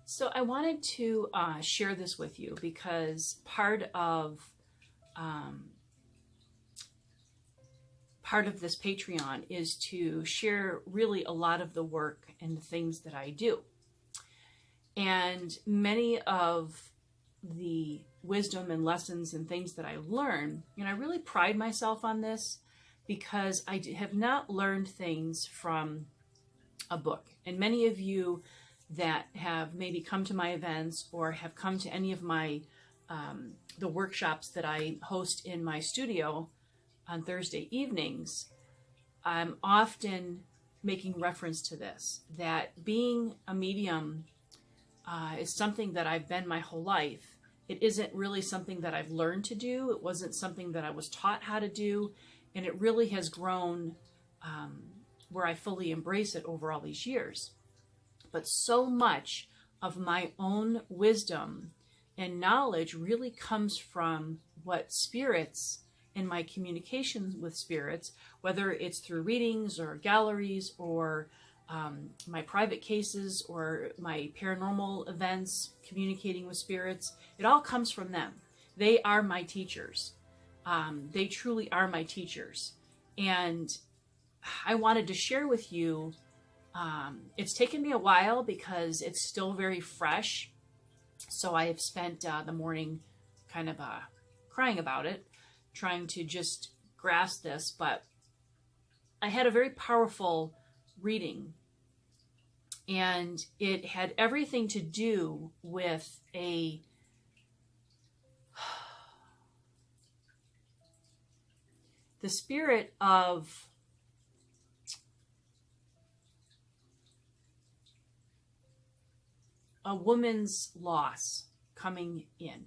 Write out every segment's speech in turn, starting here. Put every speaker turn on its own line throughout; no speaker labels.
So I wanted to share this with you because um, part of this Patreon is to share really a lot of the work and the things that I do. And many of the wisdom and lessons and things that I learn, and I really pride myself on this because I have not learned things from a book. And many of you that have maybe come to my events or have come to any of my the workshops that I host in my studio on Thursday evenings, I'm often making reference to this, that being a medium is something that I've been my whole life. It isn't really something that I've learned to do. It wasn't something that I was taught how to do. And it really has grown where I fully embrace it over all these years. But so much of my own wisdom and knowledge really comes from what spirits and my communications with spirits, whether it's through readings or galleries or my private cases or my paranormal events, communicating with spirits, it all comes from them. They are my teachers. They truly are my teachers. And I wanted to share with you, it's taken me a while because it's still very fresh. So I have spent the morning kind of crying about it, trying to just grasp this. But I had a very powerful reading, and it had everything to do with the spirit of a woman's loss coming in.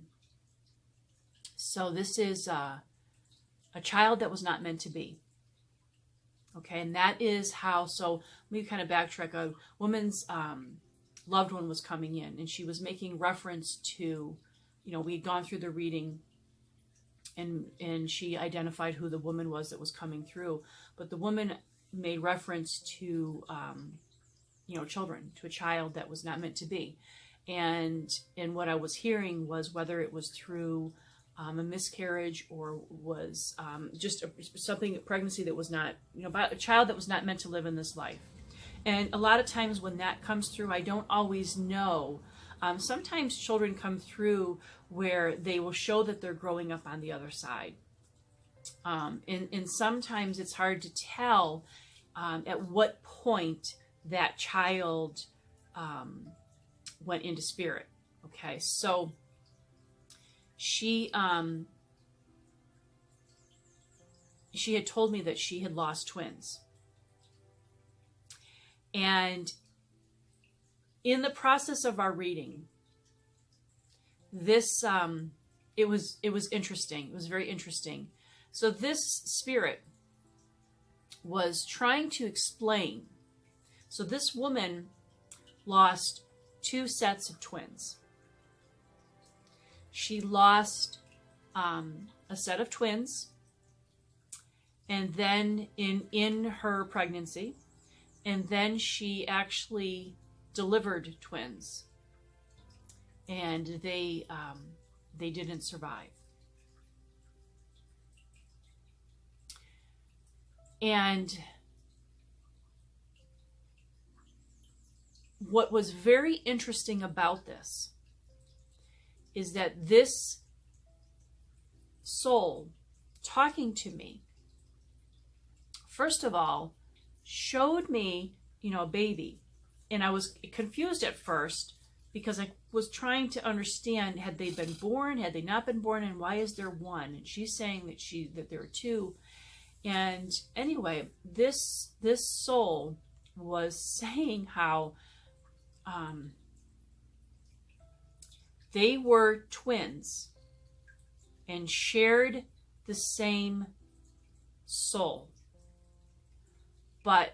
So this is a child that was not meant to be. Okay, and that is how, so let me kind of backtrack. A woman's loved one was coming in, and she was making reference to, we had gone through the reading, and she identified who the woman was that was coming through. But the woman made reference to, children, to a child that was not meant to be. And what I was hearing was whether it was through a miscarriage or was just a pregnancy that was not, about a child that was not meant to live in this life. And a lot of times when that comes through, I don't always know. Sometimes children come through where they will show that they're growing up on the other side. And sometimes it's hard to tell at what point that child went into spirit. Okay, so she had told me that she had lost twins. And in the process of our reading, this it was interesting. It was very interesting. So this spirit was trying to explain. So this woman lost 2 sets of twins. She lost a set of twins, and then in her pregnancy, and then she actually delivered twins, and they didn't survive. And what was very interesting about this is that this soul talking to me, first of all, showed me, a baby. And I was confused at first because I was trying to understand, had they been born, had they not been born, and why is there one? And she's saying that there are 2. And anyway, this soul was saying how they were twins and shared the same soul. But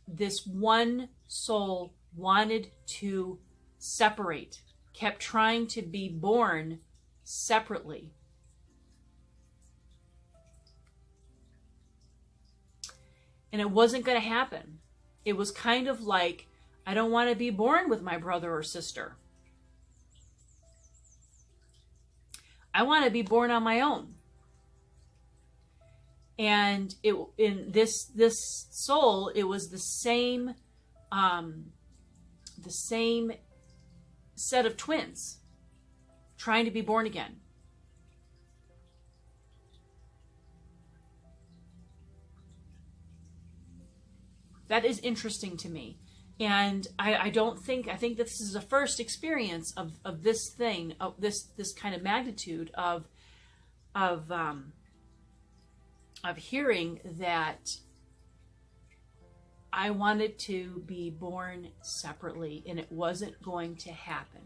this one soul wanted to separate, kept trying to be born separately. And it wasn't going to happen. It was kind of like, I don't want to be born with my brother or sister. I want to be born on my own. And in this soul, it was the same set of twins trying to be born again. That is interesting to me. And I think this is the first experience of this thing, of this kind of magnitude of hearing that I wanted to be born separately and it wasn't going to happen.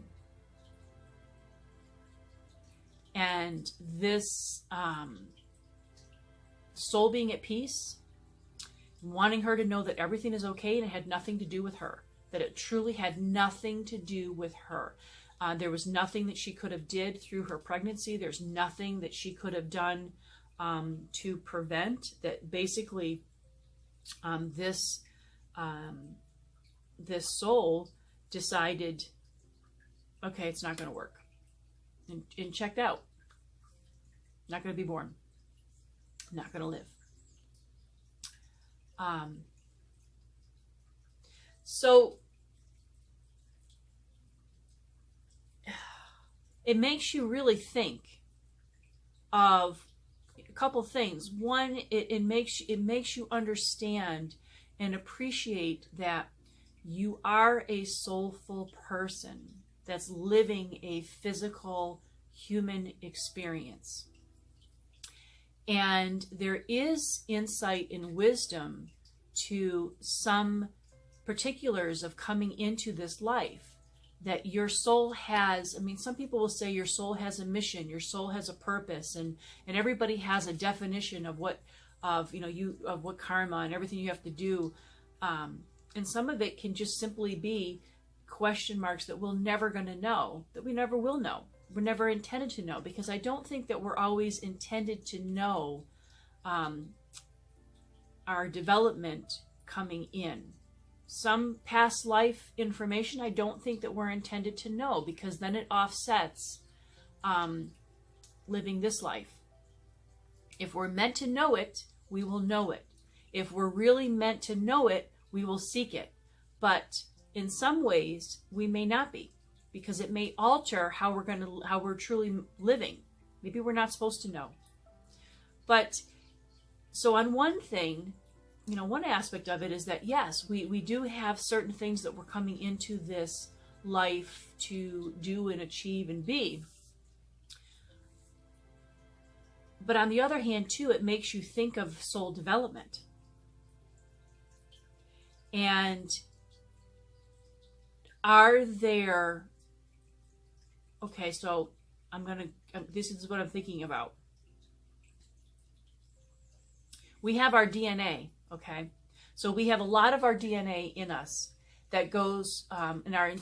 And this soul being at peace, wanting her to know that everything is okay and it had nothing to do with her, that it truly had nothing to do with her. There was nothing that she could have did through her pregnancy. There's nothing that she could have done to prevent that. Basically, this soul decided, okay, it's not going to work, and checked out. Not going to be born. Not going to live. So it makes you really think of a couple things. One, it makes you understand and appreciate that you are a soulful person that's living a physical human experience. And there is insight and wisdom to some particulars of coming into this life that your soul has. I mean, some people will say your soul has a mission, your soul has a purpose, and everybody has a definition of what karma and everything you have to do. And some of it can just simply be question marks that we're never going to know, that we never will know. We're never intended to know, because I don't think that we're always intended to know our development coming in. Some past life information I don't think that we're intended to know, because then it offsets living this life. If we're meant to know it, we will know it. If we're really meant to know it, we will seek it. But in some ways, we may not be, because it may alter how we're truly living. Maybe we're not supposed to know. But so on one thing, one aspect of it is that yes, we do have certain things that we're coming into this life to do and achieve and be. But on the other hand, too, it makes you think of soul development. And are there... Okay, so this is what I'm thinking about. We have our DNA, okay? So we have a lot of our DNA in us that goes, in our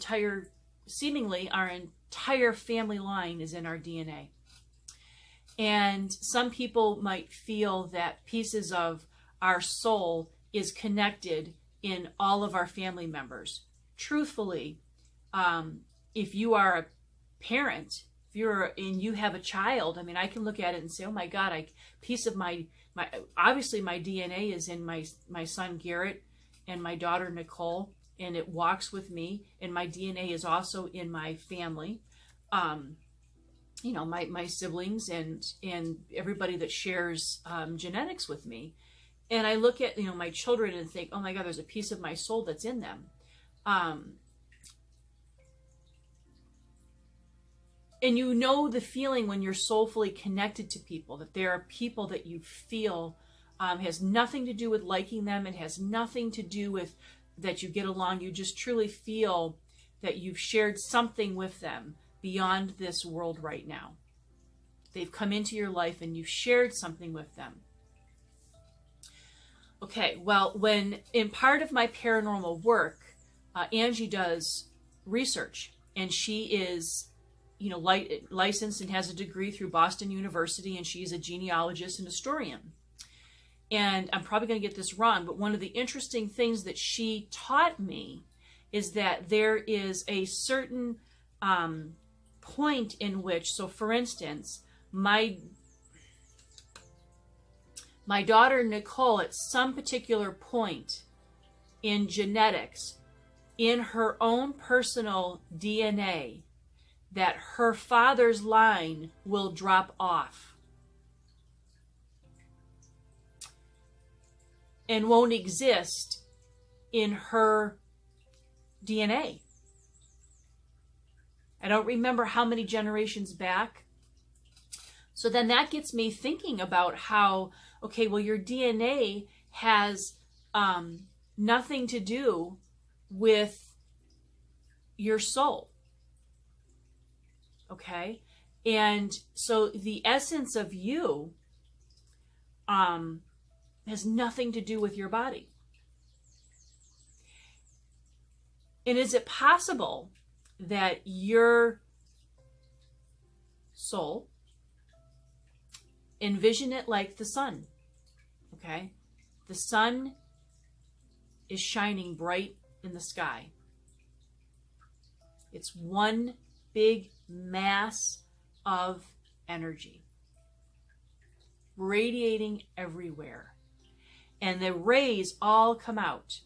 seemingly our entire family line is in our DNA. And some people might feel that pieces of our soul is connected in all of our family members. Truthfully, if you are a parent, if you have a child, I mean, I can look at it and say, oh my God, piece of my obviously my DNA is in my son Garrett and my daughter Nicole, and it walks with me, and my DNA is also in my family, my siblings and everybody that shares genetics with me. And I look at my children and think, oh my God, there's a piece of my soul that's in them. And the feeling when you're soulfully connected to people, that there are people that you feel has nothing to do with liking them. It has nothing to do with that you get along. You just truly feel that you've shared something with them beyond this world right now. They've come into your life and you've shared something with them. Okay, well, when in part of my paranormal work, Angie does research, and she is licensed and has a degree through Boston University, and she's a genealogist and historian. And I'm probably going to get this wrong, but one of the interesting things that she taught me is that there is a certain point in which, so for instance, my daughter Nicole, at some particular point in genetics, in her own personal DNA, that her father's line will drop off and won't exist in her DNA. I don't remember how many generations back. So then that gets me thinking about how, okay, well, your DNA has nothing to do with your soul. Okay? And so the essence of you has nothing to do with your body. And is it possible that your soul, envision it like the sun, okay? The sun is shining bright in the sky. It's one big mass of energy radiating everywhere. And the rays all come out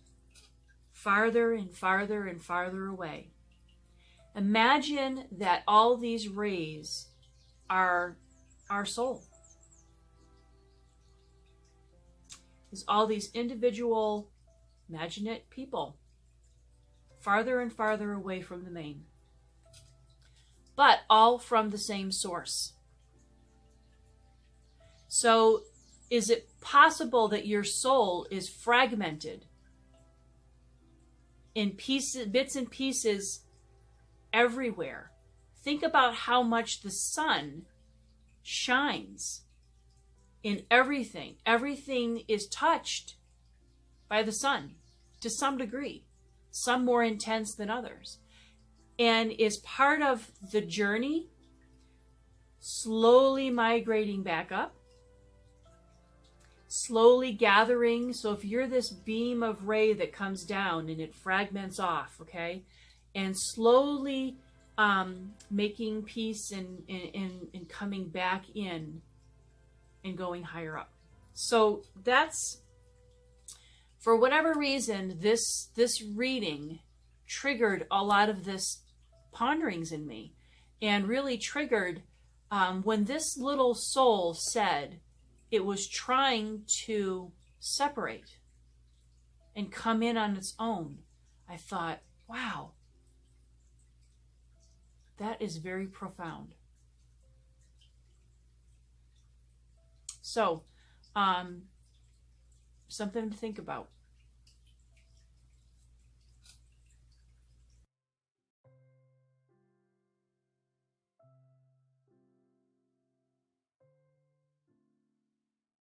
farther and farther and farther away. Imagine that all these rays are our soul. Is all these individual, imagine it, people, farther and farther away from the main, but all from the same source. So is it possible that your soul is fragmented in pieces, bits and pieces everywhere? Think about how much the sun shines in everything. Everything is touched by the sun to some degree, some more intense than others, and is part of the journey slowly migrating back up, slowly gathering. So if you're this beam of ray that comes down and it fragments off, okay, and slowly making peace and coming back in and going higher up. So that's, for whatever reason, this reading triggered a lot of this ponderings in me, and really triggered when this little soul said it was trying to separate and come in on its own. I thought, wow, that is very profound. So, something to think about.